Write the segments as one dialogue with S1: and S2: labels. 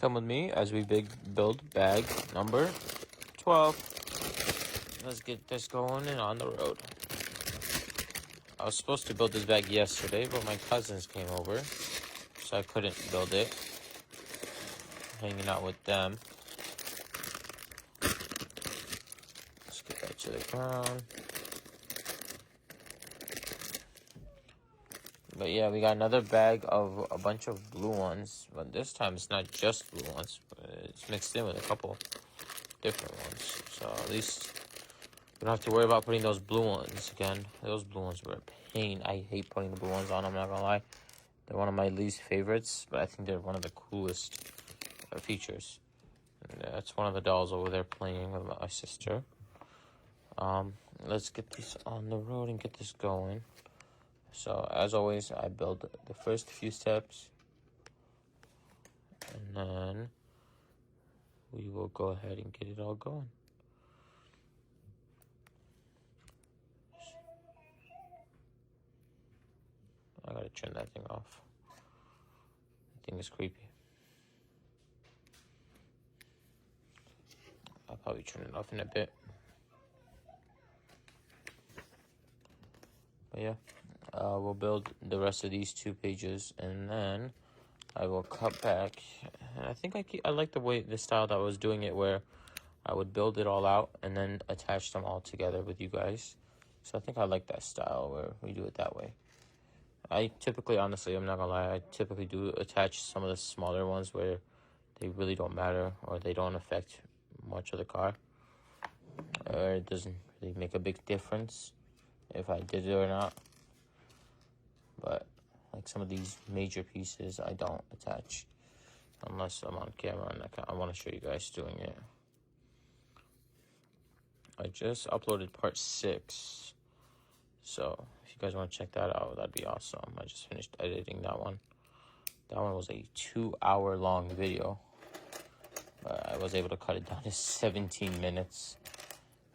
S1: Come with me as we build bag number 12. Let's get this going and on the road. I was supposed to build this bag yesterday, but my cousins came over, so I couldn't build it. Hanging out with them. Let's get that to the ground. But yeah, we got another bag of a bunch of blue ones. But this time it's not just blue ones. But it's mixed in with a couple different ones. So at least we don't have to worry about putting those blue ones again. Those blue ones were a pain. I hate putting the blue ones on, I'm not gonna lie. They're one of my least favorites, but I think they're one of the coolest features. And that's one of the dolls over there playing with my sister. Let's get this on the road and get this going. So, as always, I build the first few steps, and then we will go ahead and get it all going. I gotta turn that thing off. That thing is creepy. I'll probably turn it off in a bit. But yeah, we'll build the rest of these 2 pages, and then I will cut back. And I think I like the style that I was doing it, where I would build it all out and then attach them all together with you guys. So I think I like that style where we do it that way. I typically, honestly, I'm not gonna lie, I typically do attach some of the smaller ones where they really don't matter or they don't affect much of the car, or it doesn't really make a big difference if I did it or not. But like some of these major pieces, I don't attach unless I'm on camera and I want to show you guys doing it. I just uploaded part 6, so if you guys want to check that out, that'd be awesome. I just finished editing that one. That one was a 2-hour long video, but I was able to cut it down to 17 minutes,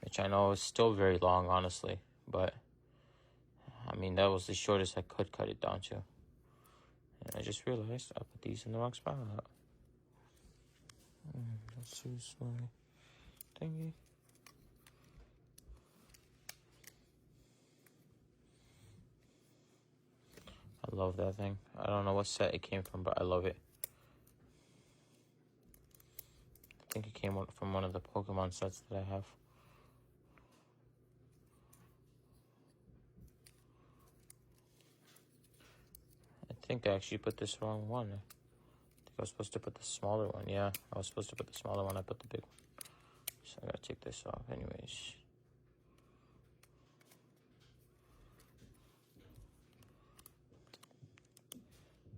S1: which I know is still very long, honestly, but I mean, that was the shortest I could cut it down to. And I just realized I put these in the wrong spot. Let's use my thingy. I love that thing. I don't know what set it came from, but I love it. I think it came from one of the Pokemon sets that I have. I think I actually put this wrong one. I think I was supposed to put the smaller one. Yeah, I was supposed to put the smaller one. I put the big one. So I gotta take this off anyways.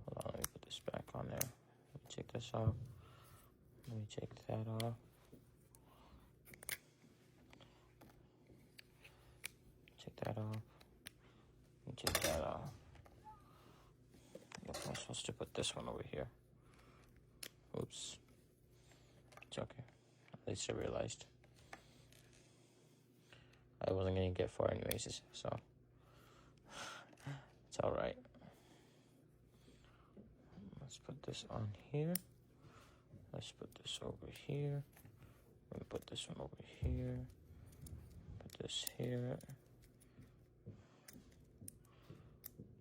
S1: Hold on, let me put this back on there. Let me take this off. Let me take that off. Take that off. Let me take that off. Yep, I'm supposed to put this one over here. Oops. It's okay. At least I realized. I wasn't going to get far anyways, so it's alright. Let's put this on here. Let's put this over here. Let me put this one over here. Put this here.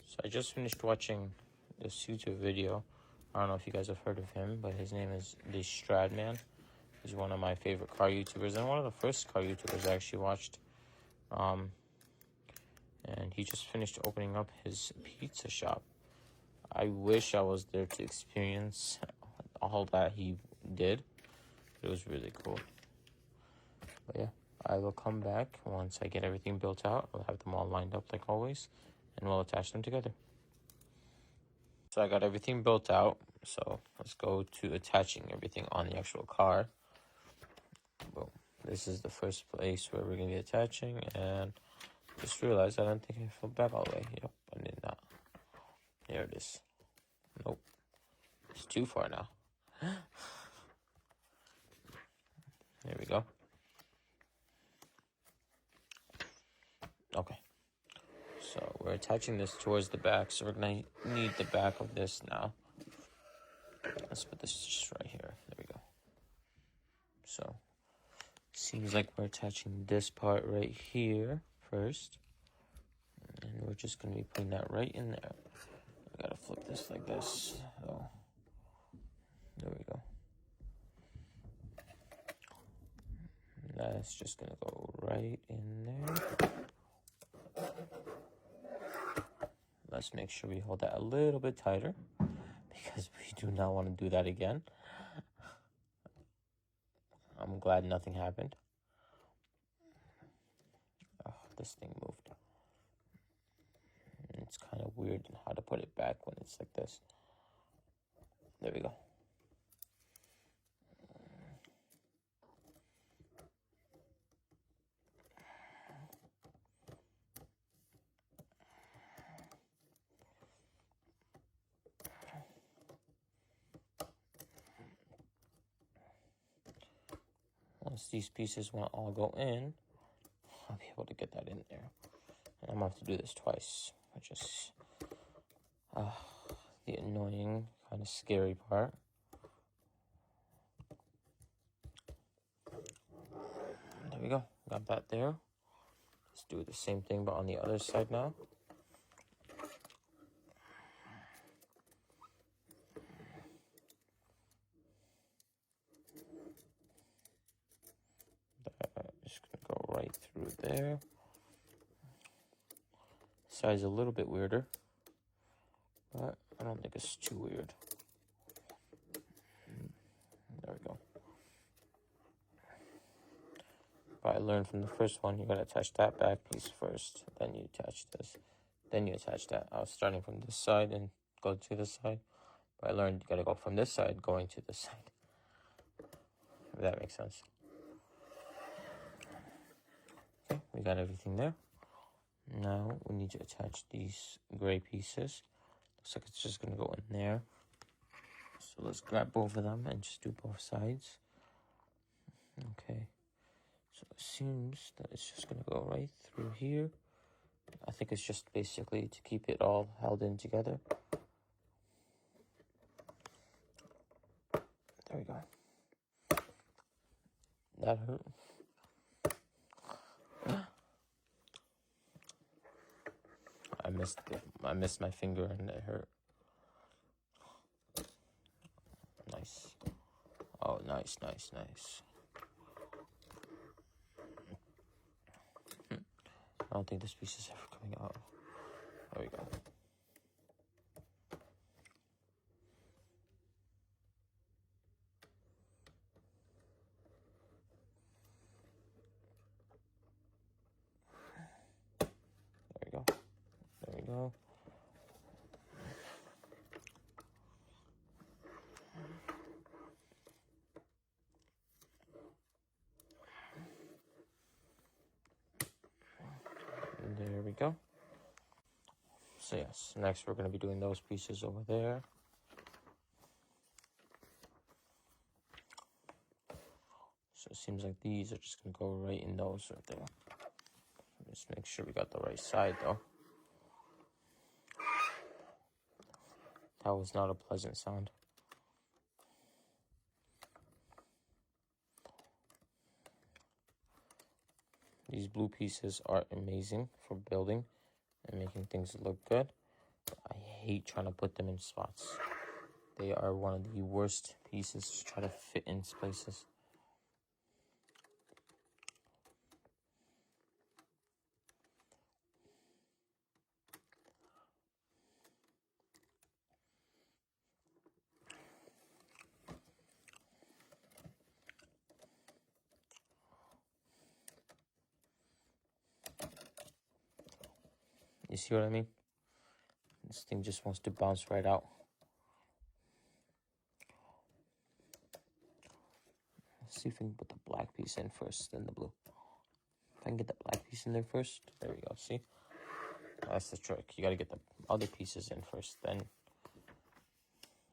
S1: So I just finished watching this YouTube video. I don't know if you guys have heard of him, but his name is The Stradman. He's one of my favorite car YouTubers and one of the first car YouTubers I actually watched. And he just finished opening up his pizza shop. I wish I was there to experience all that he did. It was really cool. But yeah, I will come back once I get everything built out. I'll have them all lined up like always, and we'll attach them together. So I got everything built out. So let's go to attaching everything on the actual car. Boom. This is the first place where we're going to be attaching, and just realized I don't think I filled back all the way. Yep, I did not. There it is. Nope. It's too far now. There we go. Okay. So we're attaching this towards the back, so we're going to need the back of this now. let's put this just right here. There we go. So, seems like we're attaching this part right here first. And we're just going to be putting that right in there. I gotta flip this like this. So, there we go. That's just gonna go right in there. Let's make sure we hold that a little bit tighter because we do not want to do that again. I'm glad nothing happened. Oh, this thing moved. And it's kind of weird how to put it back when it's like this. There we go. Once these pieces want to all go in, I'll be able to get that in there. And I'm gonna have to do this twice, which is the annoying, kind of scary part. There we go. Got that there. Let's do the same thing, but on the other side now. Just gonna go right through there. Side's a little bit weirder, but I don't think it's too weird. There we go. But I learned from the first one, you gotta attach that back piece first, then you attach this, then you attach that. I was starting from this side and go to this side, but I learned you gotta go from this side going to this side. If that makes sense. Okay, we got everything there. Now we need to attach these gray pieces. Looks like it's just gonna go in there. So let's grab both of them and just do both sides. Okay. So it seems that it's just gonna go right through here. I think it's just basically to keep it all held in together. There we go. That hurt. I missed my finger and it hurt. Nice. Oh, nice. I don't think this piece is ever coming out. There we go. There we go. And there we go. So yes, next we're going to be doing those pieces over there. So it seems like these are just going to go right in those right there. Just make sure we got the right side though. That was not a pleasant sound. These blue pieces are amazing for building and making things look good. I hate trying to put them in spots. They are one of the worst pieces to try to fit in places. You see what I mean? This thing just wants to bounce right out. Let's see if we can put the black piece in first, then the blue. If I can get the black piece in there first, there we go, see? That's the trick. You gotta get the other pieces in first, then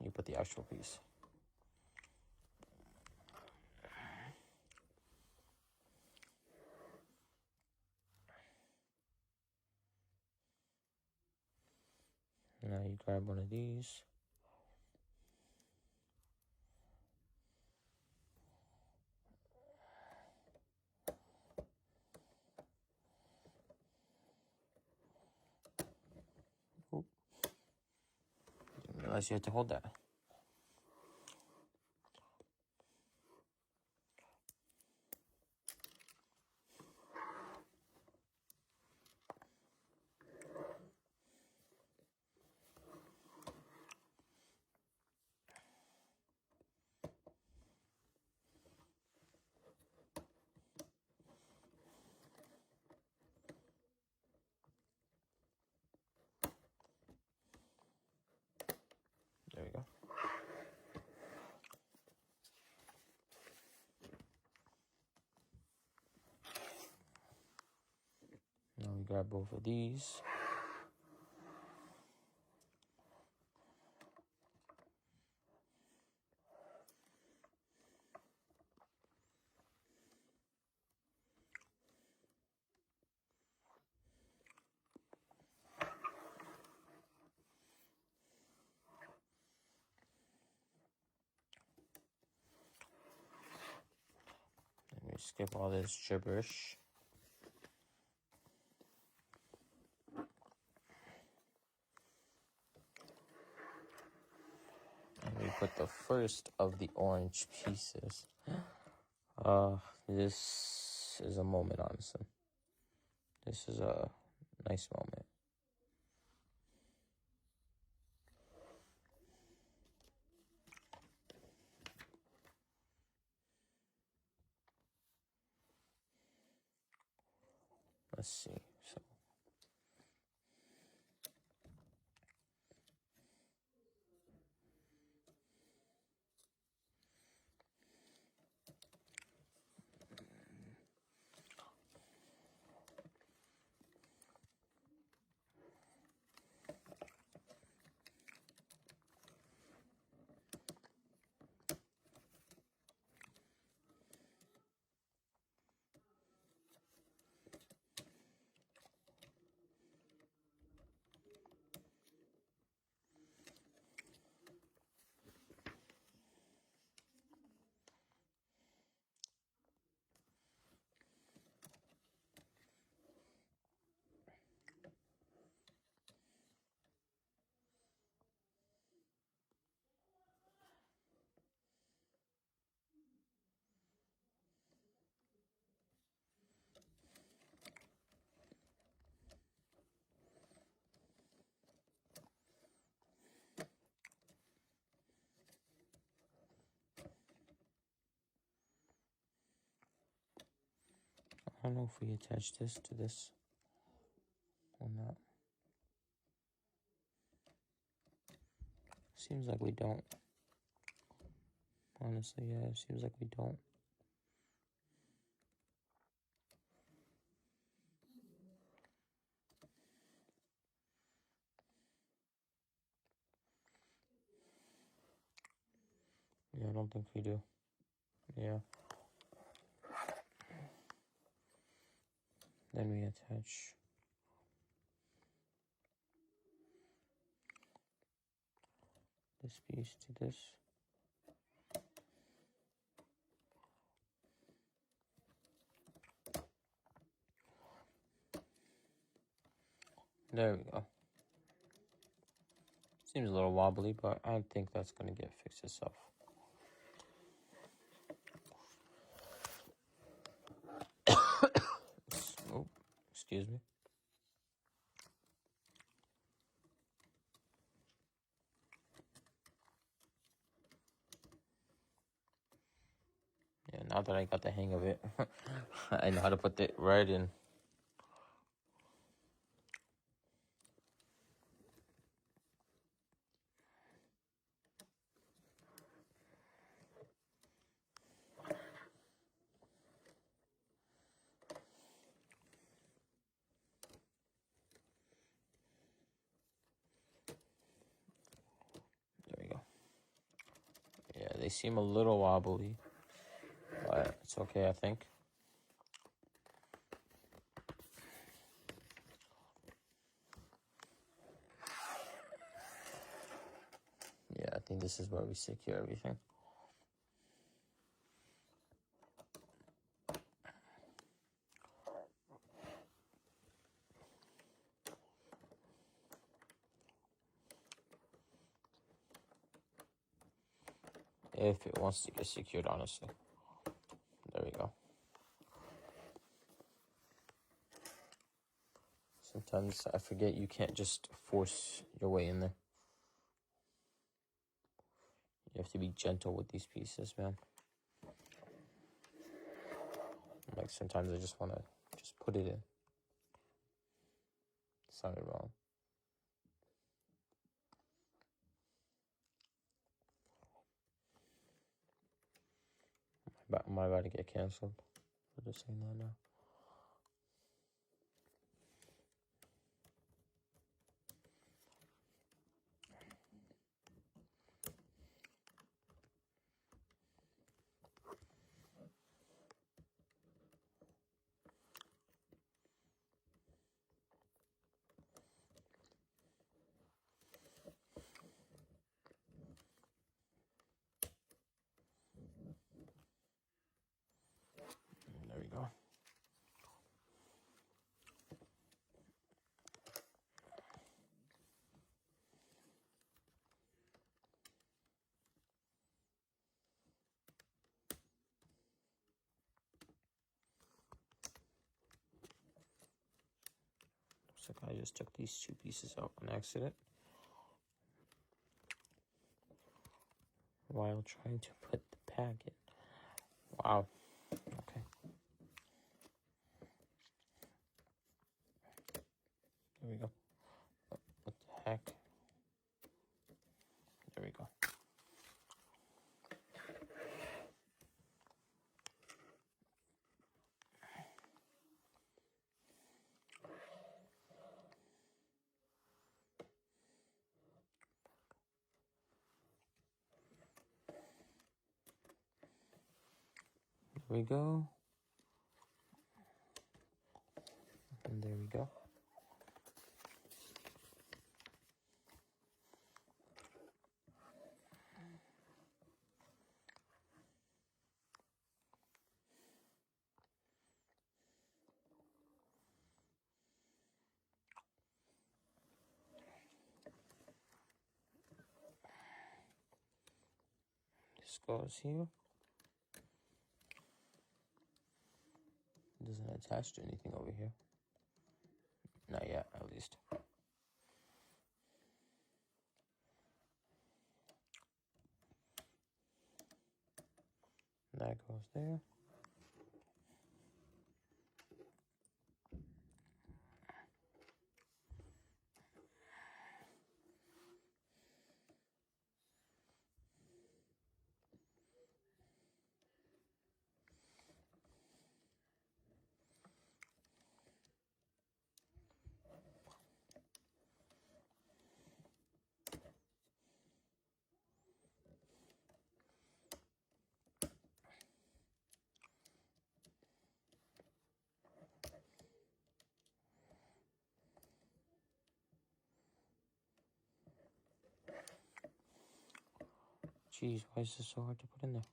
S1: you put the actual piece. Now you grab one of these. realize you had to hold that. There we go. Now we grab both of these. Let me skip all this gibberish. And we put the first of the orange pieces. This is a moment, honestly. This is a nice moment. Let's see. So I don't know if we attach this to this or not. Seems like we don't. Honestly, yeah, it seems like we don't. Yeah, I don't think we do. Yeah. Then we attach this piece to this. There we go. Seems a little wobbly, but I think that's going to get fixed itself. Oh, excuse me. Yeah, now that I got the hang of it, I know how to put it right in. There we go. Yeah, they seem a little wobbly, but it's okay, I think. Yeah, I think this is where we secure everything. if it wants to get secured, honestly. There we go. Sometimes I forget you can't just force your way in there. You have to be gentle with these pieces, man. Like, sometimes I just want to just put it in. Sounded wrong. Am I about to get canceled for just saying that now? There we go. Looks like I just took these two pieces out on accident while trying to put the pack in. Wow. Okay. There we go. What the heck? There we go. There we go. And there we go. This goes here. It doesn't attach to anything over here. Not yet, at least. That goes there. Jeez, why is this so hard to put in there?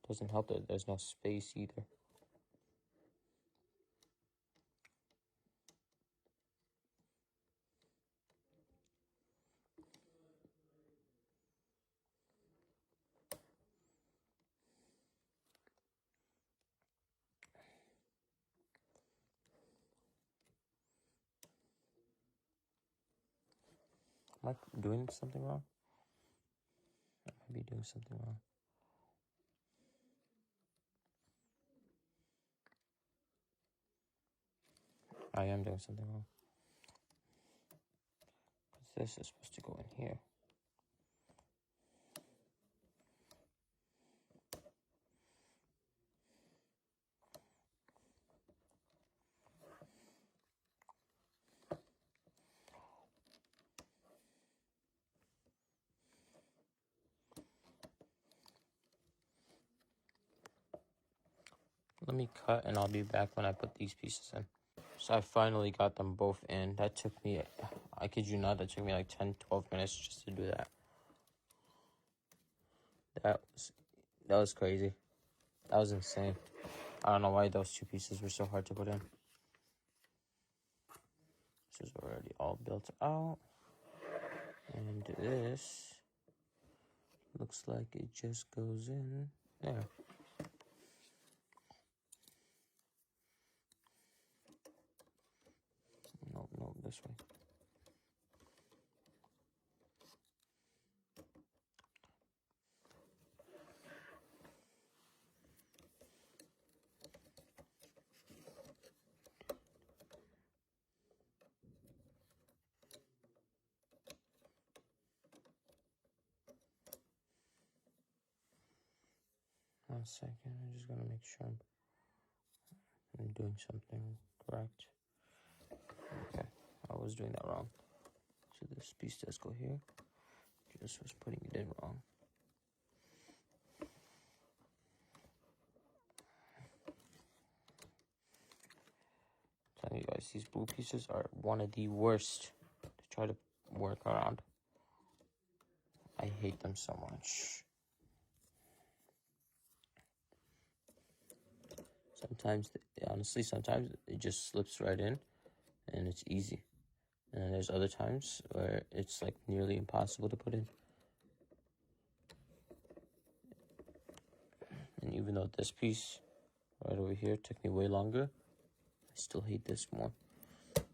S1: Doesn't help that there's no space either. Am I doing something wrong? I might be doing something wrong. I am doing something wrong. But this is supposed to go in here. Let me cut and I'll be back when I put these pieces in. So I finally got them both in. That took me, I kid you not, that took me like 10-12 minutes just to do that. That was crazy. That was insane. I don't know why those two pieces were so hard to put in. This is already all built out. And this looks like it just goes in there. No, this way. One second, I'm just gonna make sure I'm doing something correct. Okay, I was doing that wrong. So this piece does go here. Just was putting it in wrong. Telling you guys, these blue pieces are one of the worst to try to work around. I hate them so much. Honestly, sometimes it just slips right in and it's easy. And then there's other times where it's like nearly impossible to put in. And even though this piece right over here took me way longer, I still hate this more. There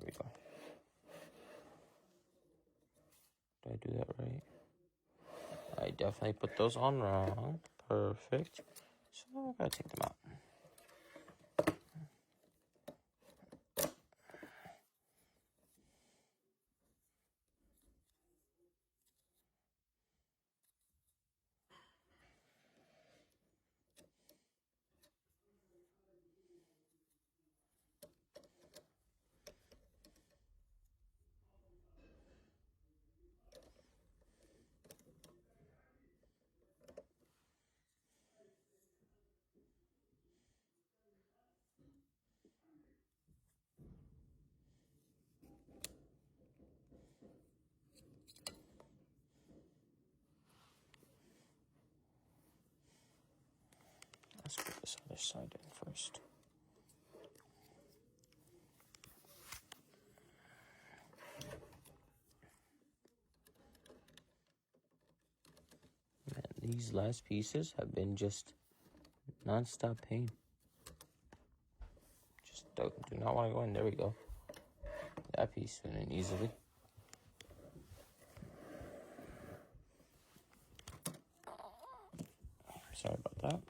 S1: we go. Did I do that right? I definitely put those on wrong. Perfect. So I gotta take them out. Let's put this other side in first. Man, these last pieces have been just non-stop pain. Just do not want to go in. There we go. That piece went in easily. Sorry about that.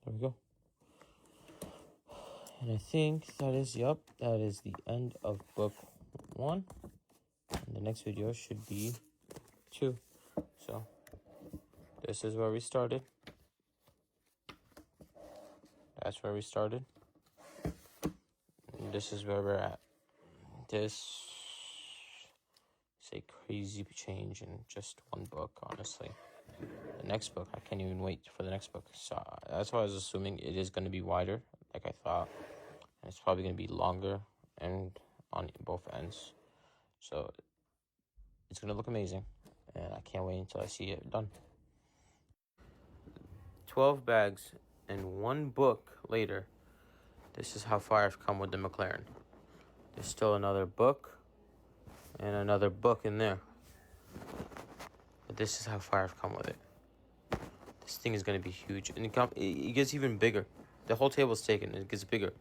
S1: There we go. And I think that is the end of book 1. And the next video should be 2. So this is where we started. That's where we started. And this is where we're at. This is a crazy change in just one book, honestly. The next book, I can't even wait for the next book. So that's why I was assuming it is going to be wider, like I thought. And it's probably going to be longer and on both ends. So it's going to look amazing. And I can't wait until I see it done. 12 bags and 1 book later, this is how far I've come with the McLaren. There's still another book and another book in there. But this is how far I've come with it. This thing is going to be huge. And it gets even bigger. The whole table's taken. It gets bigger.